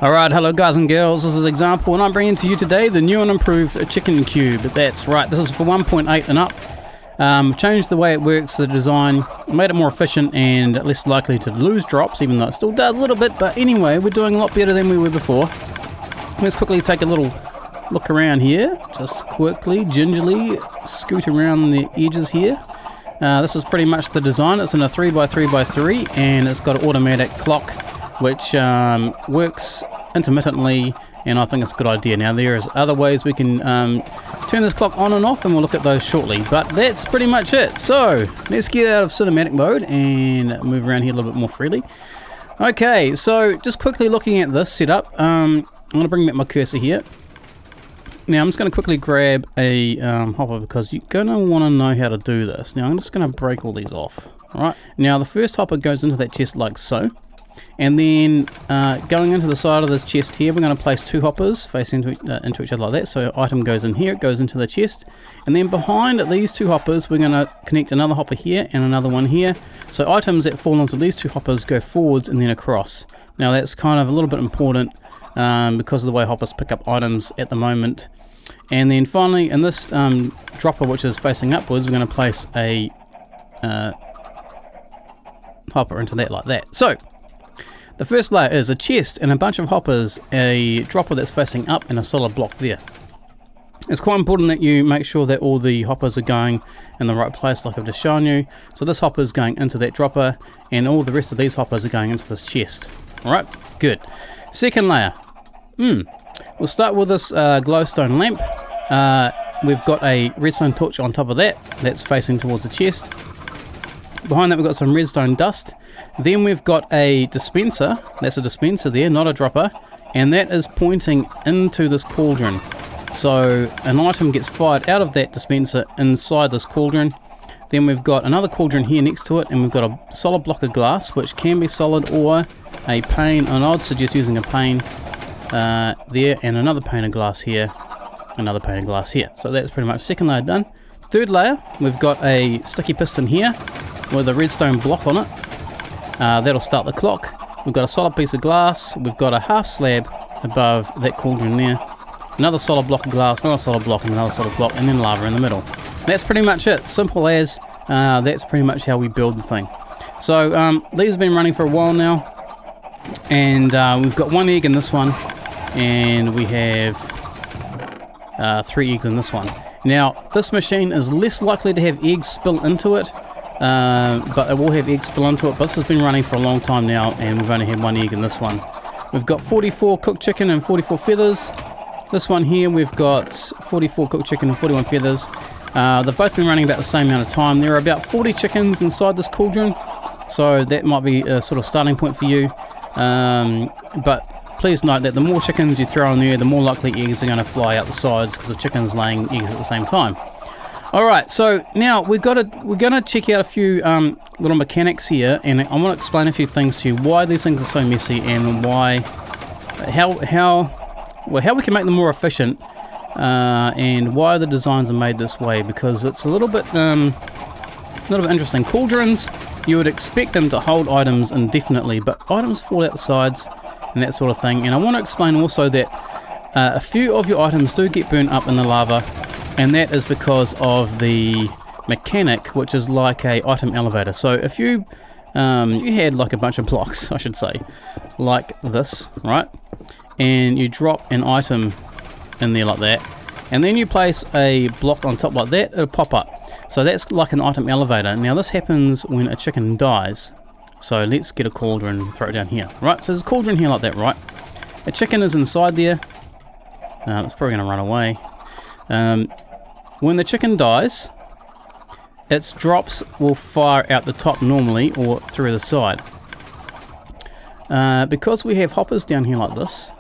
Alright, hello guys and girls, this is Example and I'm bringing to you today the new and improved chicken cube. That's right, this is for 1.8 and up. I've changed the way it works, the design, made it more efficient and less likely to lose drops, even though it still does a little bit, but anyway, we're doing a lot better than we were before. Let's quickly take a little look around here, just quickly, gingerly scoot around the edges here. This is pretty much the design. It's in a 3x3x3 and it's got an automatic clock which works intermittently, and I think it's a good idea. Now there's other ways we can turn this clock on and off, and we'll look at those shortly, but that's pretty much it. So let's get out of cinematic mode and move around here a little bit more freely. Okay, so just quickly looking at this setup, I'm going to bring back my cursor here. Now I'm just going to quickly grab a hopper because you're going to want to know how to do this. Now I'm just going to break all these off. Alright, now the first hopper goes into that chest like so. And then going into the side of this chest here, we're going to place two hoppers facing into each other like that. So item goes in here, it goes into the chest. And then behind these two hoppers, we're going to connect another hopper here and another one here. So items that fall into these two hoppers go forwards and then across. Now that's kind of a little bit important because of the way hoppers pick up items at the moment. And then finally, in this dropper which is facing upwards, we're going to place a hopper into that like that. So the first layer is a chest and a bunch of hoppers, a dropper that's facing up, and a solid block there. It's quite important that you make sure that all the hoppers are going in the right place like I've just shown you. So this hopper is going into that dropper and all the rest of these hoppers are going into this chest. Alright, good. Second layer. We'll start with this glowstone lamp. We've got a redstone torch on top of that, that's facing towards the chest. Behind that we've got some redstone dust. Then we've got a dispenser, that's a dispenser there, not a dropper, and that is pointing into this cauldron. So an item gets fired out of that dispenser inside this cauldron. Then we've got another cauldron here next to it, and we've got a solid block of glass, which can be solid or a pane, and I'd suggest using a pane there, and another pane of glass here, another pane of glass here. So that's pretty much second layer done. Third layer, we've got a sticky piston here with a redstone block on it. That'll start the clock. We've got a solid piece of glass, we've got a half slab above that cauldron there, another solid block of glass, another solid block and another solid block, and then lava in the middle. That's pretty much it, simple as, that's pretty much how we build the thing. So these have been running for a while now, and we've got one egg in this one, and we have 3 eggs in this one. Now this machine is less likely to have eggs spill into it, but it will have eggs spill into it, but this has been running for a long time now and we've only had 1 egg in this one. We've got 44 cooked chicken and 44 feathers. This one here we've got 44 cooked chicken and 41 feathers. They've both been running about the same amount of time. There are about 40 chickens inside this cauldron, so that might be a sort of starting point for you, but please note that the more chickens you throw in there, the more likely eggs are going to fly out the sides because the chicken's laying eggs at the same time. Alright, so now we're gonna check out a few little mechanics here, and I want to explain a few things to you, why these things are so messy and why, how we can make them more efficient, and why the designs are made this way, because it's a little bit interesting. Cauldrons, you would expect them to hold items indefinitely, but items fall out the sides and that sort of thing. And I want to explain also that a few of your items do get burnt up in the lava, and that is because of the mechanic, which is like a item elevator. So if you had like a bunch of blocks, I should say, like this, right, and you drop an item in there like that, and then you place a block on top like that, it'll pop up. So that's like an item elevator. Now this happens when a chicken dies. So let's get a cauldron and throw it down here. Right, so there's a cauldron here like that, right? A chicken is inside there. It's probably going to run away. When the chicken dies, its drops will fire out the top normally or through the side. Because we have hoppers down here like this,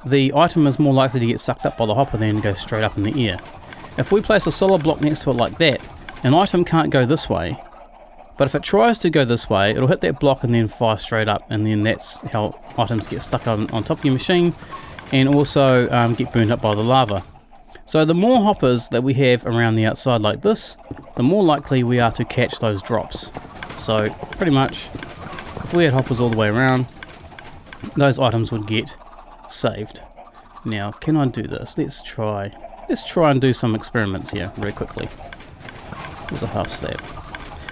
the item is more likely to get sucked up by the hopper than go straight up in the air. If we place a solid block next to it like that, an item can't go this way, but if it tries to go this way, it'll hit that block and then fire straight up, and then that's how items get stuck on top of your machine and also get burned up by the lava. So the more hoppers that we have around the outside like this, the more likely we are to catch those drops. So pretty much, if we had hoppers all the way around, those items would get saved. Now, can I do this? Let's try and do some experiments here very quickly. There's a half slab.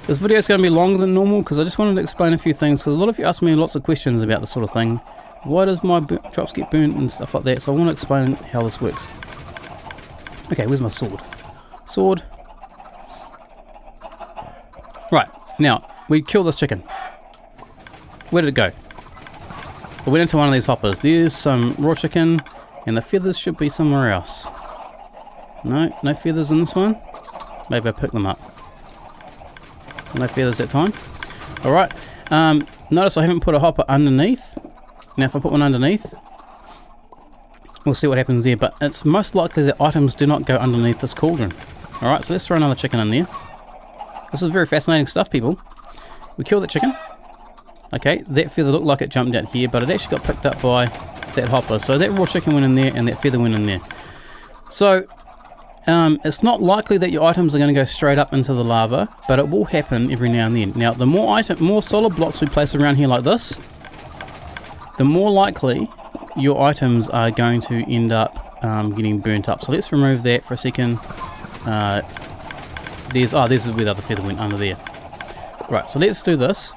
This video is going to be longer than normal because I just wanted to explain a few things, because a lot of you ask me lots of questions about this sort of thing. Why does my drops get burnt and stuff like that? So I want to explain how this works. Okay, where's my sword? Sword. Right, now, we kill this chicken. Where did it go? It went into one of these hoppers. There's some raw chicken, and the feathers should be somewhere else. No, no feathers in this one. Maybe I picked them up. No feathers that time. Alright, notice I haven't put a hopper underneath. Now if I put one underneath, we'll see what happens there, but it's most likely that items do not go underneath this cauldron. Alright, so let's throw another chicken in there. This is very fascinating stuff, people. We kill that chicken. Okay, that feather looked like it jumped out here, but it actually got picked up by that hopper. So that raw chicken went in there and that feather went in there. So it's not likely that your items are going to go straight up into the lava, but it will happen every now and then. Now, the more solid blocks we place around here like this, the more likely your items are going to end up getting burnt up. So let's remove that for a second. This is where the other feather went, under there. Right, so let's do this.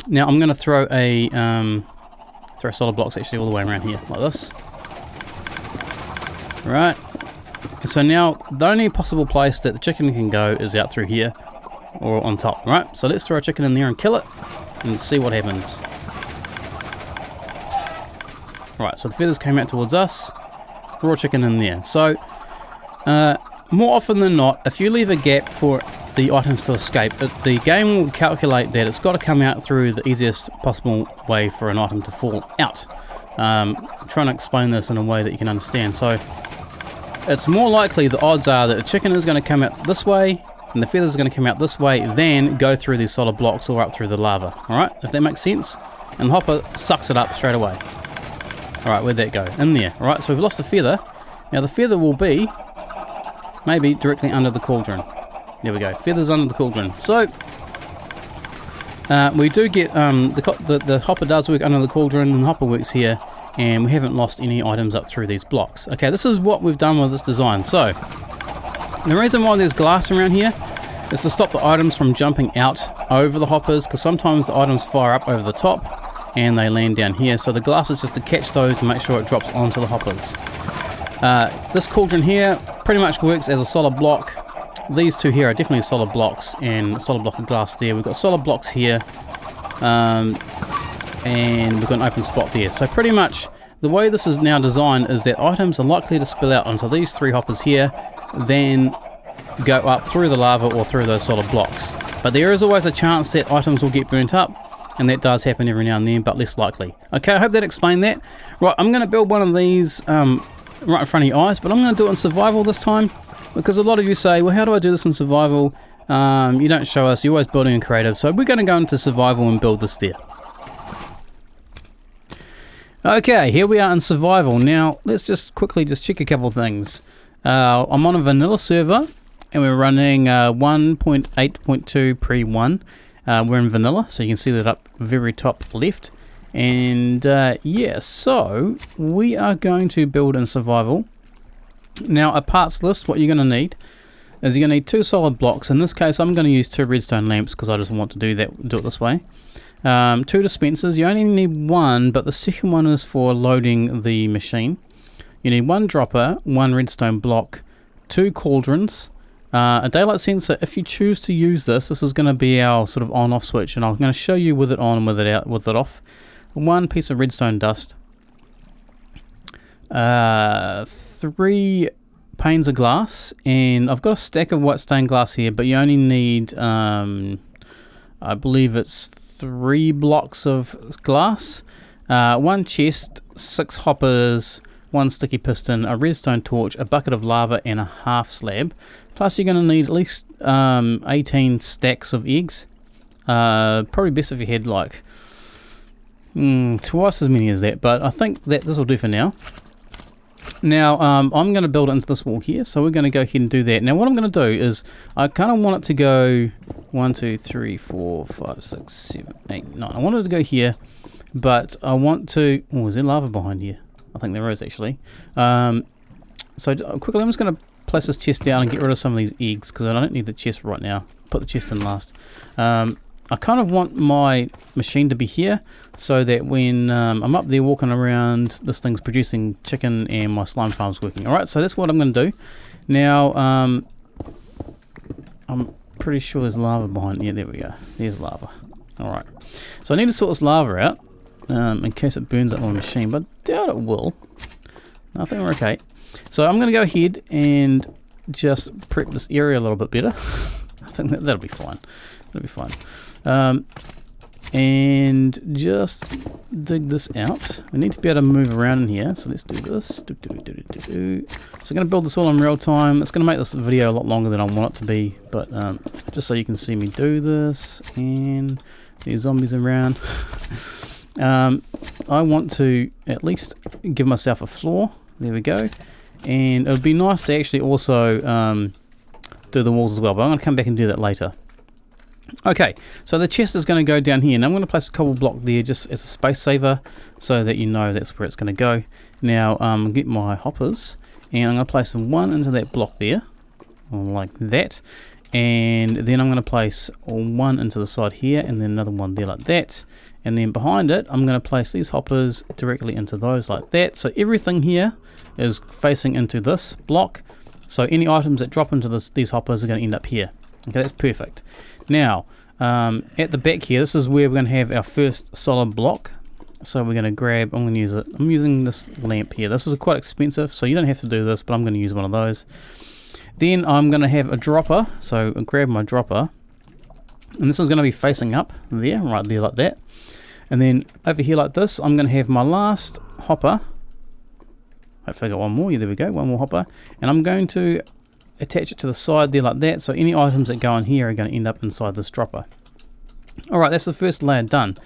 Now I'm going to throw solid blocks actually all the way around here, like this. Right. So now the only possible place that the chicken can go is out through here or on top, right? So let's throw a chicken in there and kill it and see what happens. Right, so the feathers came out towards us, raw chicken in there. So more often than not, if you leave a gap for the items to escape, the game will calculate that it's got to come out through the easiest possible way for an item to fall out. I'm trying to explain this in a way that you can understand. So it's more likely, the odds are, that the chicken is going to come out this way and the feathers are going to come out this way, then go through these solid blocks or up through the lava. Alright, if that makes sense? And the hopper sucks it up straight away. Alright, where'd that go? In there. Alright, so we've lost the feather. Now the feather will be maybe directly under the cauldron. There we go. Feathers under the cauldron. So we do get the hopper does work under the cauldron, and the hopper works here, and we haven't lost any items up through these blocks. Okay, this is what we've done with this design. So the reason why there's glass around here is to stop the items from jumping out over the hoppers, because sometimes the items fire up over the top and they land down here. So the glass is just to catch those and make sure it drops onto the hoppers. This cauldron here pretty much works as a solid block. These two here are definitely solid blocks, and a solid block of glass there. We've got solid blocks here, and we've got an open spot there. So pretty much the way this is now designed is that items are likely to spill out onto these three hoppers here, then go up through the lava or through those solid blocks. But there is always a chance that items will get burnt up, and that does happen every now and then, but less likely. Okay, I hope that explained that. Right, I'm going to build one of these right in front of your eyes, but I'm going to do it in survival this time, because a lot of you say, well, how do I do this in survival? You don't show us, you're always building in creative, so we're going to go into survival and build this there. Okay, here we are in survival. Now, let's just quickly check a couple of things. I'm on a vanilla server, and we're running 1.8.2 pre-1. We're in vanilla, so you can see that up very top left. And yeah, so we are going to build in survival. Now, a parts list, what you're going to need is you're going to need 2 solid blocks. In this case, I'm going to use 2 redstone lamps because I just want to do it this way. 2 dispensers. You only need 1, but the second one is for loading the machine. You need 1 dropper, 1 redstone block, 2 cauldrons, a daylight sensor. If you choose to use this is going to be our sort of on-off switch, and I'm going to show you with it on and with it out, with it off. 1 piece of redstone dust, 3 panes of glass, and I've got a stack of white stained glass here, but you only need I believe it's 3 blocks of glass, 1 chest, 6 hoppers, 1 sticky piston, a redstone torch, a bucket of lava, and a half slab. Plus you're going to need at least 18 stacks of eggs. Probably best if you had like twice as many as that, but I think that this will do for now. Now I'm going to build it into this wall here, so we're going to go ahead and do that. Now what I'm going to do is I kind of want it to go 1, 2, 3, 4, 5, 6, 7, 8, 9. I want it to go here, but I want to... Oh, is there lava behind here? I think there is, actually. So quickly, I'm just going to place this chest down and get rid of some of these eggs, because I don't need the chest right now. Put the chest in last. I kind of want my machine to be here, so that when I'm up there walking around, this thing's producing chicken and my slime farm's working. Alright, so that's what I'm going to do. Now, I'm pretty sure there's lava behind. Yeah, there we go. There's lava. Alright. So I need to sort this lava out, in case it burns up my machine, but I doubt it will. I think we're okay. So I'm going to go ahead and just prep this area a little bit better. I think that'll be fine. That'll be fine. And just dig this out. We need to be able to move around in here, so let's do this. So I'm going to build this all in real time. It's going to make this video a lot longer than I want it to be, but just so you can see me do this, and there's zombies around. I want to at least give myself a floor. There we go. And it would be nice to actually also do the walls as well, but I'm going to come back and do that later. Okay, so the chest is going to go down here, and I'm going to place a cobble block there just as a space saver, so that you know that's where it's going to go. Now, get my hoppers, and I'm going to place one into that block there, like that, and then I'm going to place one into the side here, and then another one there like that, and then behind it, I'm going to place these hoppers directly into those like that. So everything here is facing into this block, so any items that drop into these hoppers are going to end up here. Okay, that's perfect. Now, at the back here, this is where we're going to have our first solid block. So we're going to grab, I'm going to use it, I'm using this lamp here. This is quite expensive, so you don't have to do this, but I'm going to use one of those. Then I'm going to have a dropper, so I'll grab my dropper. And this is going to be facing up there, right there like that. And then over here like this, I'm going to have my last hopper. Hopefully I got one more, yeah, there we go, one more hopper. And I'm going to attach it to the side there like that, so any items that go in here are going to end up inside this dropper. Alright, that's the first layer done.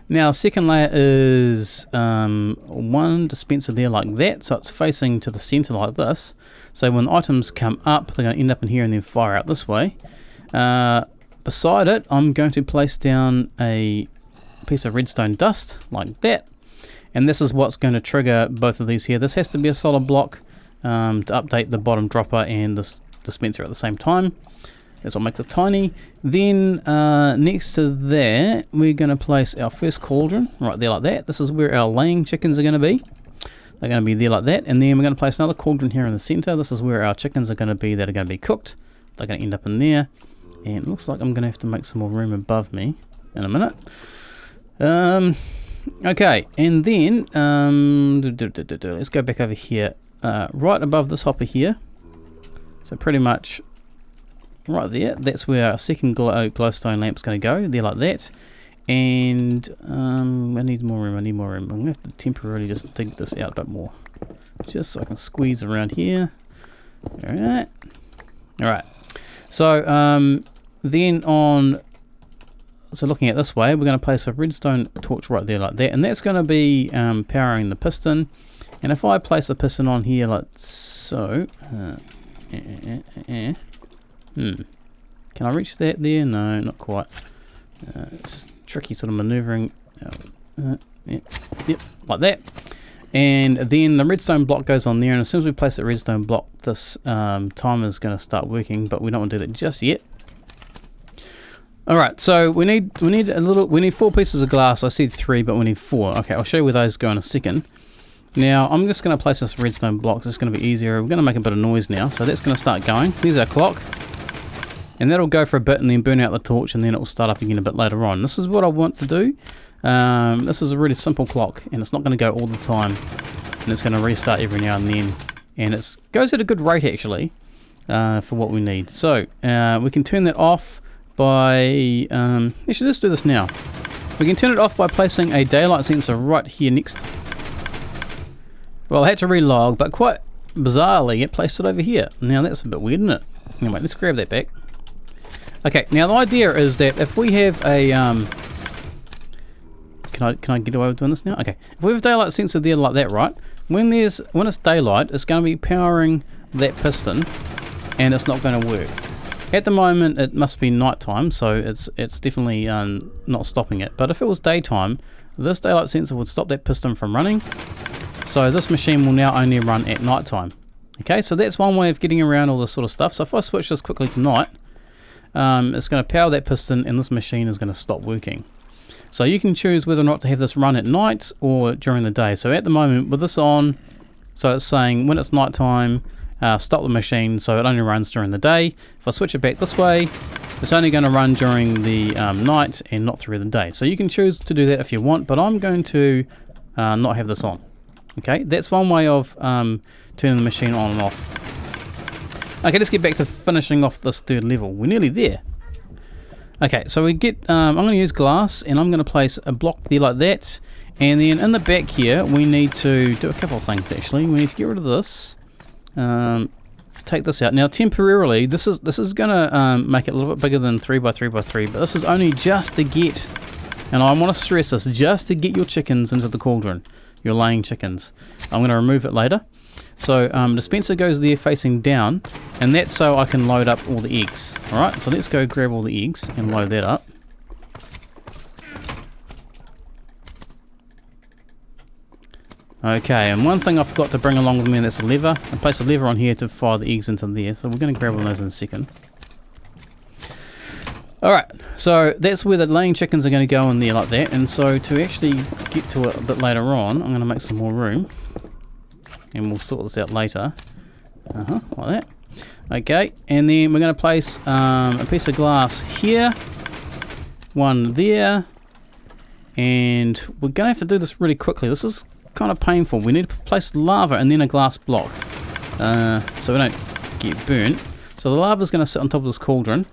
Now the second layer is one dispenser there like that, so it's facing to the center like this, so when items come up they're going to end up in here and then fire out this way. Beside it I'm going to place down a piece of redstone dust like that, and this is what's going to trigger both of these here. This has to be a solid block to update the bottom dropper and this dispenser at the same time. That's what makes it tiny. Then next to that we're going to place our first cauldron right there like that. This is where our laying chickens are going to be. They're going to be there like that, and then we're going to place another cauldron here in the center. This is where our chickens are going to be that are going to be cooked. They're going to end up in there, and it looks like I'm going to have to make some more room above me in a minute. Okay, and then let's go back over here. Right above this hopper here, so pretty much right there, that's where our second glowstone lamp's going to go, there like that. And I need more room, I'm going to have to temporarily just dig this out a bit more, just so I can squeeze around here. Alright, so then on, so looking at this way, we're going to place a redstone torch right there like that, and that's going to be powering the piston. And if I place the piston on here like so, can I reach that there? No, not quite. It's just tricky sort of maneuvering. Yep, like that. And then the redstone block goes on there, and as soon as we place the redstone block, this timer is going to start working, but we don't want to do that just yet. Alright, so we need 4 pieces of glass. I said 3, but we need 4. Okay, I'll show you where those go in a second. Now I'm just going to place this redstone block. It's going to be easier. We're going to make a bit of noise now, so that's going to start going. There's our clock, and that'll go for a bit and then burn out the torch, and then it will start up again a bit later on. This is what I want to do. This is a really simple clock, and it's not going to go all the time, and it's going to restart every now and then, and it goes at a good rate actually for what we need. So we can turn that off by actually let's do this now. We can turn it off by placing a daylight sensor right here next. Well, I had to relog, but quite bizarrely it placed it over here. Now that's a bit weird, isn't it? Anyway, let's grab that back. Okay, now the idea is that if we have a can I get away with doing this now? Okay, if we have a daylight sensor there like that, right? When it's daylight, it's going to be powering that piston, and it's not going to work. At the moment, it must be nighttime, so it's definitely not stopping it. But if it was daytime, this daylight sensor would stop that piston from running. So this machine will now only run at night time. Okay, so that's one way of getting around all this sort of stuff. So if I switch this quickly to night, it's going to power that piston and this machine is going to stop working. So you can choose whether or not to have this run at night or during the day. So at the moment with this on, so it's saying when it's night time, stop the machine, so it only runs during the day. If I switch it back this way, it's only going to run during the night and not through the day. So you can choose to do that if you want, but I'm going to not have this on. Okay, that's one way of turning the machine on and off. Okay, let's get back to finishing off this third level. We're nearly there. Okay, so we get, I'm going to use glass and I'm going to place a block there like that. And then in the back here, we need to do a couple of things actually. We need to get rid of this. Take this out. Now temporarily, this is going to make it a little bit bigger than 3x3x3, but this is only just to get, and I want to stress this, just to get your chickens into the cauldron, your laying chickens. I'm going to remove it later. So dispenser goes there facing down, and that's so I can load up all the eggs. Alright, so let's go grab all the eggs and load that up. Okay, and one thing I forgot to bring along with me, and that's a lever. I place a lever on here to fire the eggs into there, so we're going to grab one of those in a second. Alright, so that's where the laying chickens are going to go in there like that, and so to actually get to it a bit later on, I'm going to make some more room. And we'll sort this out later. Like that. Okay, and then we're going to place a piece of glass here, one there, and we're going to have to do this really quickly. This is kind of painful. We need to place lava and then a glass block, so we don't get burnt. So the lava is going to sit on top of this cauldron.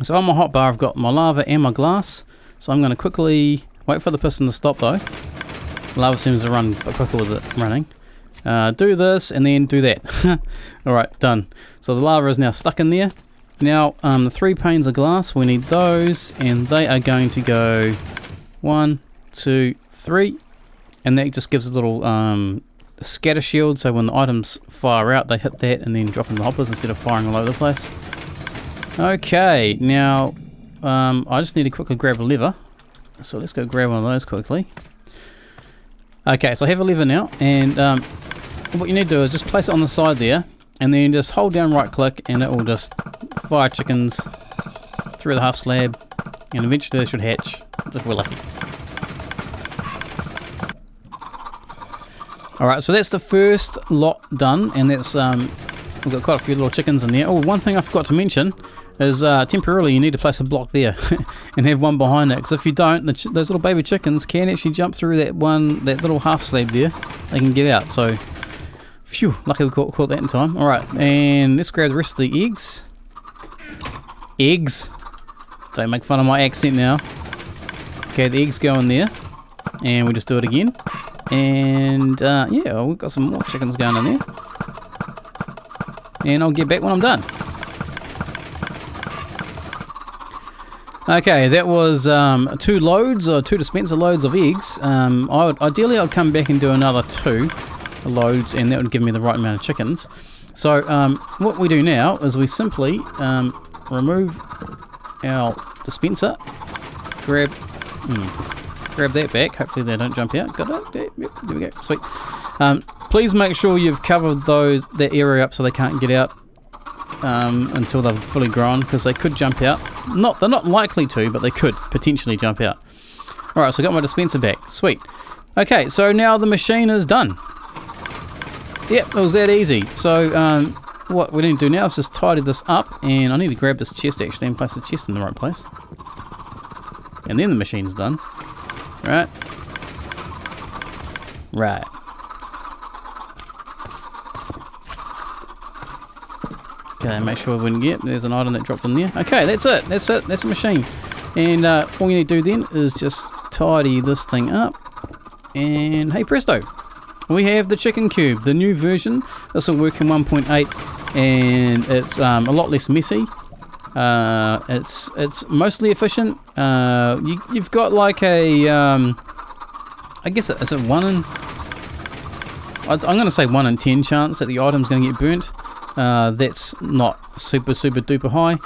So on my hotbar I've got my lava and my glass, so I'm going to quickly wait for the piston to stop though. Lava seems to run a bit quicker with it running. Do this and then do that. Alright, done. So the lava is now stuck in there. Now the 3 panes of glass, we need those, and they are going to go 1, 2, 3, and that just gives a little scatter shield, so when the items fire out they hit that and then drop in the hoppers instead of firing all over the place. Okay, now I just need to quickly grab a lever, so let's go grab one of those quickly. Okay, so I have a lever now, and what you need to do is just place it on the side there, and then just hold down right click and it will just fire chickens through the half slab, and eventually they should hatch if we're lucky. Alright, so that's the first lot done, and that's we've got quite a few little chickens in there. Oh, one thing I forgot to mention is temporarily you need to place a block there and have one behind it, because if you don't, those little baby chickens can actually jump through that little half slab there. They can get out, so phew, lucky we caught that in time. Alright, and let's grab the rest of the eggs. Eggs! Don't make fun of my accent now. Okay, the eggs go in there, and we just do it again. And yeah, we've got some more chickens going in there, and I'll get back when I'm done. Okay, that was 2 loads, or 2 dispenser loads of eggs. Ideally I'd come back and do another 2 loads, and that would give me the right amount of chickens. So what we do now is we simply remove our dispenser, grab that back, hopefully they don't jump out. Got it? Yep, there we go, sweet. Please make sure you've covered that area up so they can't get out until they've fully grown, because they could jump out. They're not likely to, but they could potentially jump out. Alright, so I got my dispenser back. Sweet. Okay, so now the machine is done. Yep, it was that easy. So what we need to do now is just tidy this up, and I need to grab this chest actually and place the chest in the right place. And then the machine's done. Right. Right. Okay, make sure we wouldn't get. There's an item that dropped in there. Okay, that's it. That's it. That's a machine. And all you need to do then is just tidy this thing up. And hey presto, we have the chicken cube, the new version. This will work in 1.8, and it's a lot less messy. It's mostly efficient. You've got like a I guess is it 1 in, I'm going to say 1 in 10 chance that the item's going to get burnt. That's not super duper high.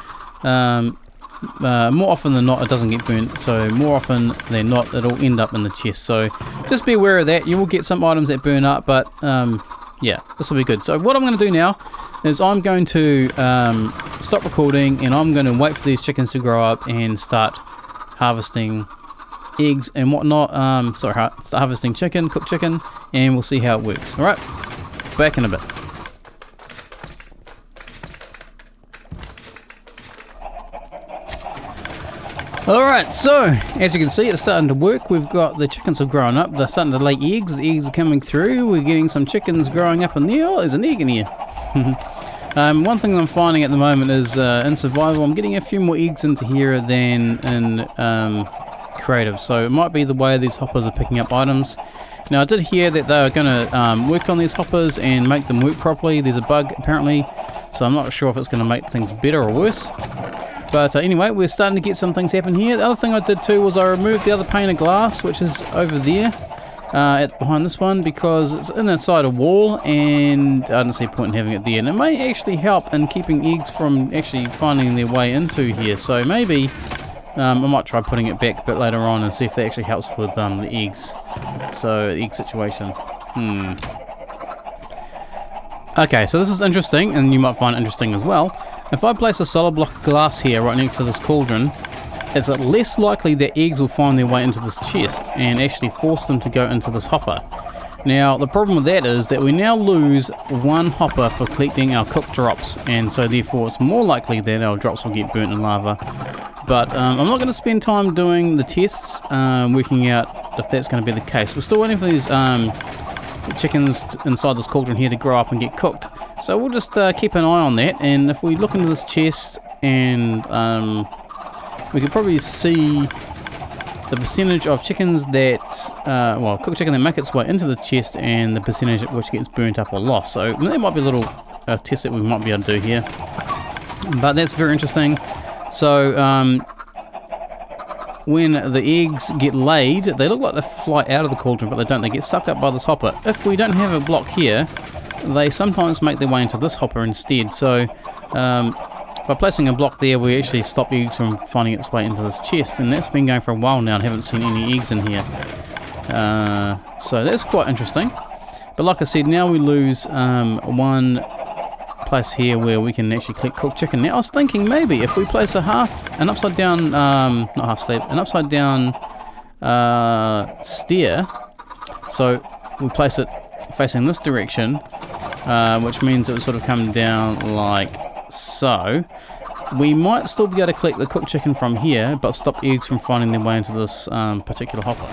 more often than not it doesn't get burnt, so more often than not it'll end up in the chest. So just be aware of that. You will get some items that burn up, but yeah, this will be good. So what I'm going to do now is I'm going to stop recording, and I'm going to wait for these chickens to grow up and start harvesting eggs and whatnot. Start harvesting chicken, cooked chicken, and we'll see how it works. Alright, back in a bit. Alright, so as you can see, it's starting to work. We've got the chickens have grown up, they're starting to lay eggs, the eggs are coming through, we're getting some chickens growing up in there. Oh, there's an egg in here. One thing I'm finding at the moment is in survival I'm getting a few more eggs into here than in creative, so it might be the way these hoppers are picking up items. Now I did hear that they were going to work on these hoppers and make them work properly. There's a bug apparently, so I'm not sure if it's going to make things better or worse. But anyway, we're starting to get some things happen here. The other thing I did too was I removed the other pane of glass, which is over there, behind this one, because it's inside a wall, and I don't see a point in having it there. And it may actually help in keeping eggs from actually finding their way into here. So maybe I might try putting it back a bit later on and see if that actually helps with the eggs. So, egg situation. Okay, so this is interesting, and you might find it interesting as well. If I place a solid block of glass here right next to this cauldron, it's less likely that eggs will find their way into this chest and actually force them to go into this hopper. Now the problem with that is that we now lose one hopper for collecting our cooked drops, and so therefore it's more likely that our drops will get burnt in lava. But I'm not going to spend time doing the tests, working out if that's going to be the case. We're still waiting for these chickens inside this cauldron here to grow up and get cooked, so we'll just keep an eye on that. And if we look into this chest, and we can probably see the percentage of chickens that well, cooked chicken that make its way into the chest, and the percentage at which gets burnt up or lost. So there might be a little test that we might be able to do here, but that's very interesting. So when the eggs get laid, they look like they fly out of the cauldron, but they don't. They get sucked up by this hopper. If we don't have a block here, they sometimes make their way into this hopper instead. So by placing a block there, we actually stop eggs from finding its way into this chest, and that's been going for a while now, and haven't seen any eggs in here. So that's quite interesting. But like I said, now we lose one place here where we can actually collect cooked chicken. Now I was thinking maybe if we place an upside down, not half slab, an upside down stair, so we place it facing this direction, which means it would sort of come down like so. We might still be able to collect the cooked chicken from here, but stop eggs from finding their way into this particular hopper.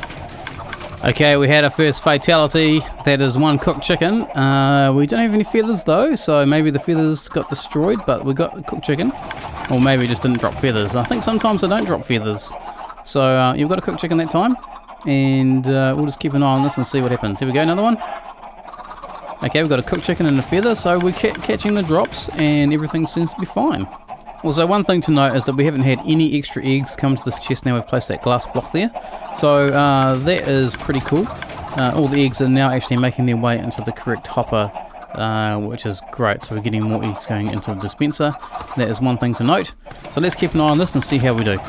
Okay, we had our first fatality. That is one cooked chicken. We don't have any feathers though, so maybe the feathers got destroyed, but we got cooked chicken. Or maybe it just didn't drop feathers. I think sometimes they don't drop feathers. So you've got a cooked chicken that time, and we'll just keep an eye on this and see what happens. Here we go, another one. Okay, we've got a cooked chicken and a feather, so we're catching the drops, and everything seems to be fine. Also, one thing to note is that we haven't had any extra eggs come to this chest now we've placed that glass block there. So that is pretty cool. All the eggs are now actually making their way into the correct hopper, which is great. So we're getting more eggs going into the dispenser. That is one thing to note. So let's keep an eye on this and see how we do.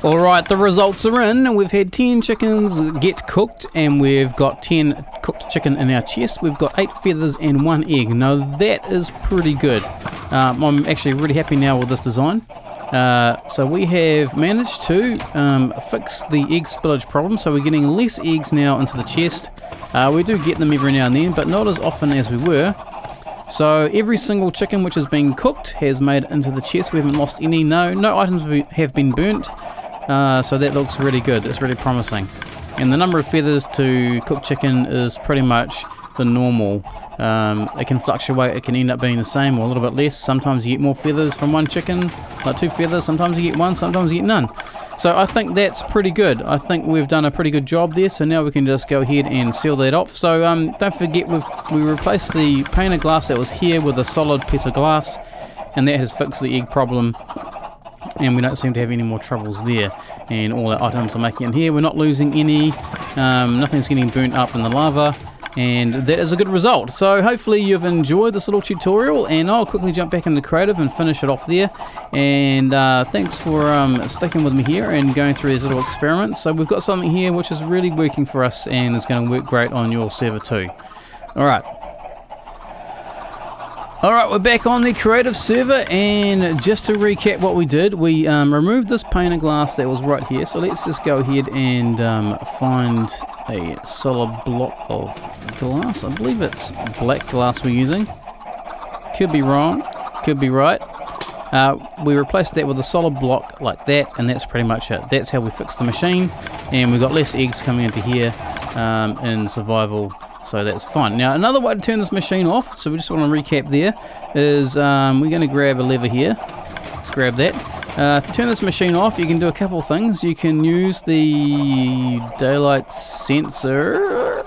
Alright, the results are in. We've had 10 chickens get cooked, and we've got 10 cooked chicken in our chest. We've got 8 feathers and 1 egg. Now that is pretty good. I'm actually really happy now with this design. So we have managed to fix the egg spillage problem, so we're getting less eggs now into the chest. We do get them every now and then, but not as often as we were. So every single chicken which has been cooked has made it into the chest. We haven't lost any. No items have been burnt. So that looks really good. It's really promising. And the number of feathers to cook chicken is pretty much than normal. It can fluctuate, it can end up being the same or a little bit less. Sometimes you get more feathers from one chicken, like 2 feathers, sometimes you get 1, sometimes you get none. So I think that's pretty good. I think we've done a pretty good job there, so now we can just go ahead and seal that off. So don't forget we replaced the pane of glass that was here with a solid piece of glass, and that has fixed the egg problem, and we don't seem to have any more troubles there. And all our items are making it here. We're not losing any, nothing's getting burnt up in the lava, and that is a good result. So hopefully you've enjoyed this little tutorial, and I'll quickly jump back into creative and finish it off there. And thanks for sticking with me here and going through these little experiments. So we've got something here which is really working for us and is going to work great on your server too. Alright, we're back on the creative server, and just to recap what we did, we removed this pane of glass that was right here. So let's just go ahead and find a solid block of glass. I believe it's black glass we're using. Could be wrong, could be right. We replaced that with a solid block like that, and that's pretty much it. That's how we fixed the machine, and we've got less eggs coming into here in survival. So that's fine. Now another way to turn this machine off, so we just want to recap there, is we're going to grab a lever here. Let's grab that. To turn this machine off, you can do a couple of things. You can use the daylight sensor,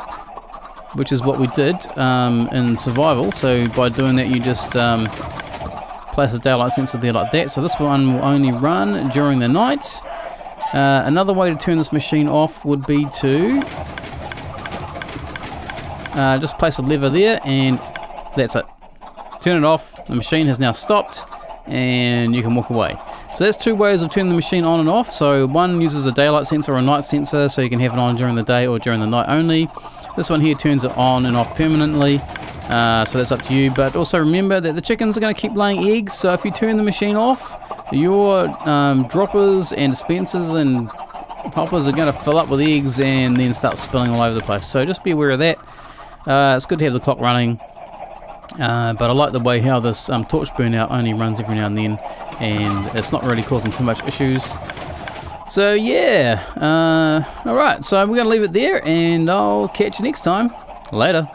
which is what we did in survival. So by doing that, you just place a daylight sensor there like that. So this one will only run during the night. Another way to turn this machine off would be to just place a lever there, and that's it. Turn it off. The machine has now stopped, and you can walk away. So that's 2 ways of turning the machine on and off. So one uses a daylight sensor or a night sensor, so you can have it on during the day or during the night only. This one here turns it on and off permanently, so that's up to you. But also remember that the chickens are going to keep laying eggs, so if you turn the machine off, your droppers and dispensers and hoppers are going to fill up with eggs and then start spilling all over the place. So just be aware of that. It's good to have the clock running, but I like the way how this torch burnout only runs every now and then, and it's not really causing too much issues. So yeah, alright, so we're going to leave it there, and I'll catch you next time. Later.